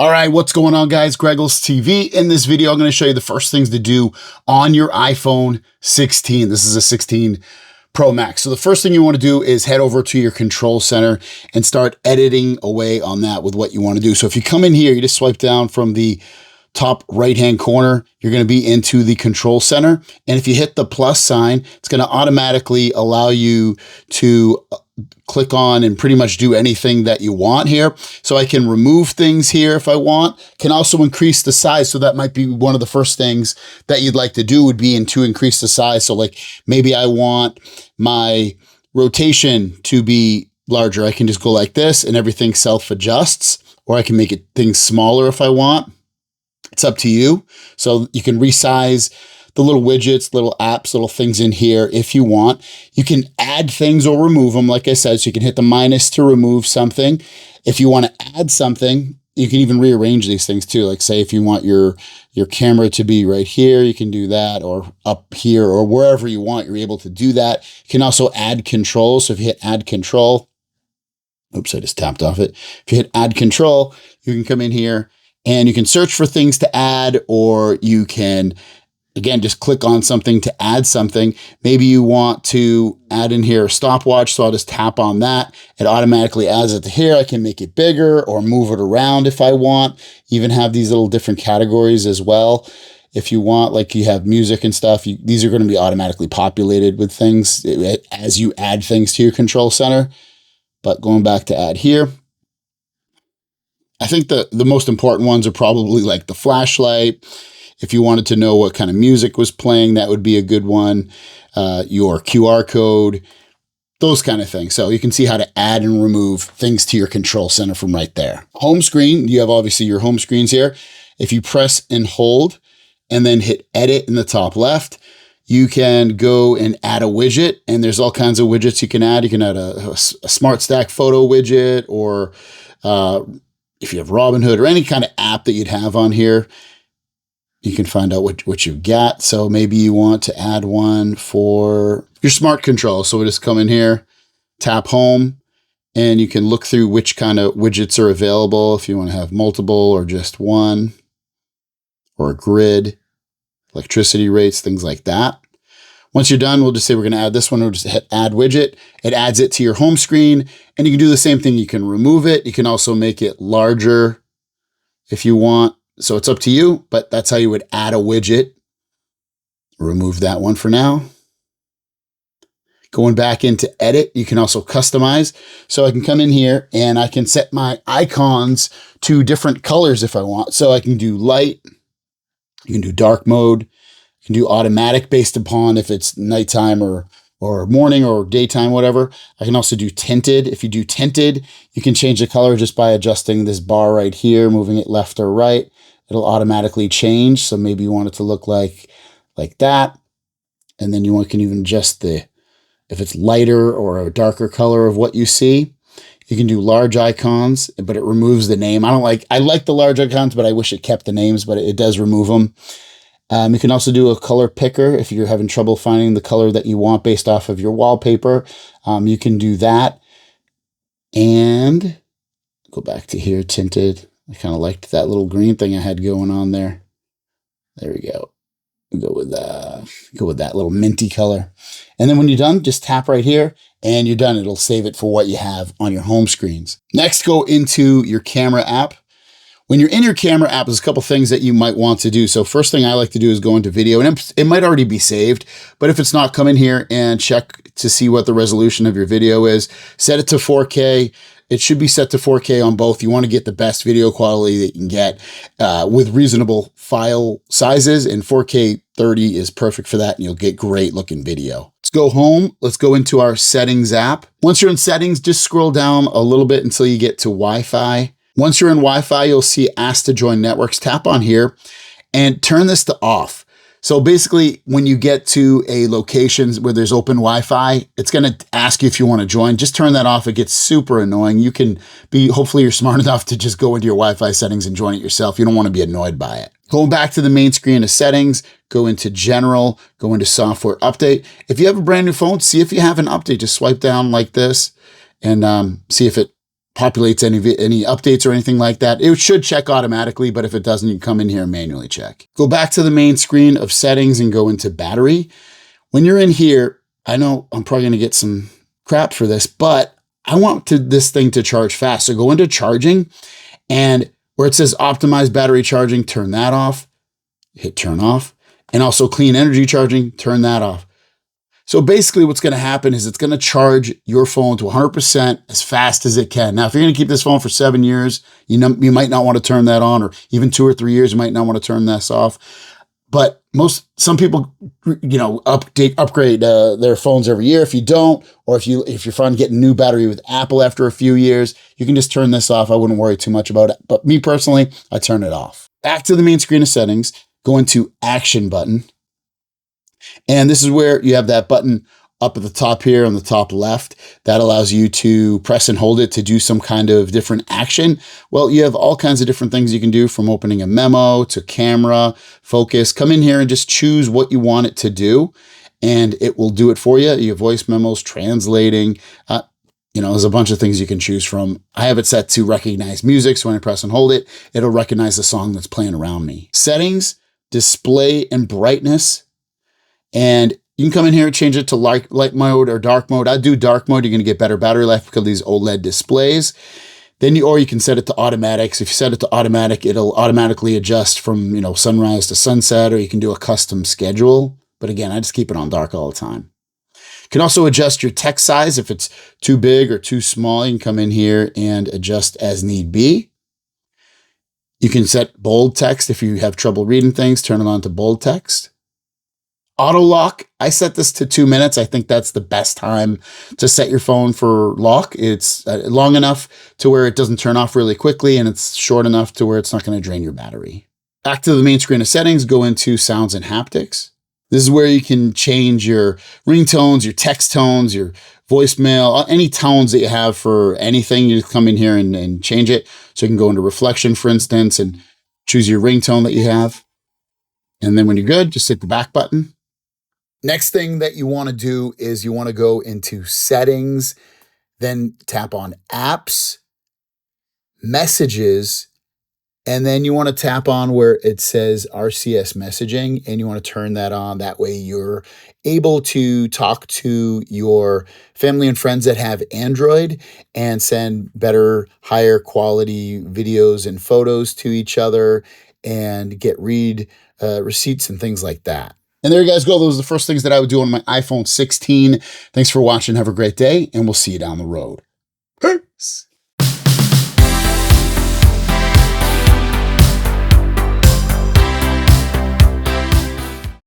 All right, what's going on, guys? Greggles TV. In this video, I'm going to show you the first things to do on your iPhone 16. This is a 16 Pro Max. So the first thing you want to do is head over to your control center and start editing away on that with what you want to do. So if you come in here, you just swipe down from the top right-hand corner, you're going to be into the control center. And if you hit the plus sign, it's going to automatically allow you to click on and pretty much do anything that you want here. So I can remove things here if I want, can also increase the size. So that might be one of the first things that you'd like to do would be to increase the size. So like maybe I want my rotation to be larger. I can just go like this and everything self-adjusts, or I can make it things smaller if I want. It's up to you. So you can resize the little widgets, little apps, little things in here if you want. You can add things or remove them, like I said, so you can hit the minus to remove something. If you want to add something, you can even rearrange these things too. Like say if you want your camera to be right here, you can do that, or up here or wherever you want, you're able to do that. You can also add control. So if you hit add control, oops, I just tapped off it. If you hit add control, you can come in here and you can search for things to add, or you can, again, just click on something to add something. Maybe you want to add in here a stopwatch, so I'll just tap on that. It automatically adds it to here. I can make it bigger or move it around if I want. Even have these little different categories as well. If you want, like you have music and stuff, these are going to be automatically populated with things as you add things to your control center. But going back to add here, I think the most important ones are probably like the flashlight. If you wanted to know what kind of music was playing, that would be a good one. Your QR code, those kind of things. So you can see how to add and remove things to your control center from right there. Home screen, you have obviously your home screens here. If you press and hold and then hit edit in the top left, you can go and add a widget, and there's all kinds of widgets you can add. You can add a smart stack photo widget, or if you have Robinhood or any kind of app that you'd have on here, you can find out what you've got. So maybe you want to add one for your smart control. So we'll just come in here, tap home, and you can look through which kind of widgets are available. If you want to have multiple or just one, or a grid, electricity rates, things like that. Once you're done, we'll just say we're going to add this one. We'll just hit add widget. It adds it to your home screen, and you can do the same thing. You can remove it. You can also make it larger if you want. So it's up to you, but that's how you would add a widget. Remove that one for now. Going back into edit, you can also customize. So I can come in here and I can set my icons to different colors if I want. So I can do light, you can do dark mode, you can do automatic based upon if it's nighttime or morning or daytime, whatever. I can also do tinted. If you do tinted, you can change the color just by adjusting this bar right here, moving it left or right. It'll automatically change. So maybe you want it to look like that. And then you can even adjust if it's lighter or a darker color of what you see. You can do large icons, but it removes the name. I like the large icons, but I wish it kept the names, but it does remove them. You can also do a color picker if you're having trouble finding the color that you want based off of your wallpaper. You can do that. And go back to here, tinted. I kind of liked that little green thing I had going on there. There we go. Go with that little minty color. And then when you're done, just tap right here and you're done. It'll save it for what you have on your home screens. Next, go into your camera app. When you're in your camera app, there's a couple things that you might want to do. So first thing I like to do is go into video, and it might already be saved, but if it's not, come in here and check to see what the resolution of your video is. Set it to 4K. It should be set to 4K on both. You want to get the best video quality that you can get with reasonable file sizes, and 4K 30 is perfect for that, and you'll get great looking video. Let's go home. Let's go into our settings app. Once you're in settings, just scroll down a little bit until you get to Wi-Fi. Once you're in Wi-Fi, you'll see Ask to Join Networks. Tap on here and turn this to off. So basically, when you get to a location where there's open Wi-Fi, it's going to ask you if you want to join. Just turn that off. It gets super annoying. You can hopefully you're smart enough to just go into your Wi-Fi settings and join it yourself. You don't want to be annoyed by it. Going back to the main screen of settings, go into general, go into software update. If you have a brand new phone, see if you have an update. Just swipe down like this and see if it populates any updates or anything like that. It should check automatically, but if it doesn't, you can come in here and manually check. Go back to the main screen of settings and go into battery. When you're in here, I know I'm probably going to get some crap for this, but I want this thing to charge fast. So go into charging, and where it says optimize battery charging, turn that off, hit turn off, and also clean energy charging, turn that off. So basically what's going to happen is it's going to charge your phone to 100% as fast as it can. Now, if you're going to keep this phone for 7 years, you might not want to turn that on, or even 2 or 3 years, you might not want to turn this off. But some people, upgrade their phones every year. If you don't, or if you're finding getting a new battery with Apple after a few years, you can just turn this off. I wouldn't worry too much about it. But me personally, I turn it off. Back to the main screen of settings, go into action button. And this is where you have that button up at the top here on the top left. That allows you to press and hold it to do some kind of different action. Well, you have all kinds of different things you can do, from opening a memo to camera, focus. Come in here and just choose what you want it to do, and it will do it for you. You have voice memos, translating, there's a bunch of things you can choose from. I have it set to recognize music, so when I press and hold it, it'll recognize the song that's playing around me. Settings, display and brightness. And you can come in here and change it to light mode or dark mode. I do dark mode. You're going to get better battery life because of these OLED displays. Or you can set it to automatic. So if you set it to automatic, it'll automatically adjust from, sunrise to sunset, or you can do a custom schedule. But again, I just keep it on dark all the time. You can also adjust your text size. If it's too big or too small, you can come in here and adjust as need be. You can set bold text. If you have trouble reading things, turn it on to bold text. Auto lock, I set this to 2 minutes. I think that's the best time to set your phone for lock. It's long enough to where it doesn't turn off really quickly, and it's short enough to where it's not going to drain your battery. Back to the main screen of settings, go into sounds and haptics. This is where you can change your ringtones, your text tones, your voicemail, any tones that you have for anything. You just come in here and change it. So you can go into reflection, for instance, and choose your ringtone that you have. And then when you're good, just hit the back button. Next thing that you want to do is you want to go into settings, then tap on apps, messages, and then you want to tap on where it says RCS messaging, and you want to turn that on. That way you're able to talk to your family and friends that have Android and send better, higher quality videos and photos to each other, and get receipts and things like that. And there you guys go. Those are the first things that I would do on my iPhone 16. Thanks for watching. Have a great day, and we'll see you down the road. Peace.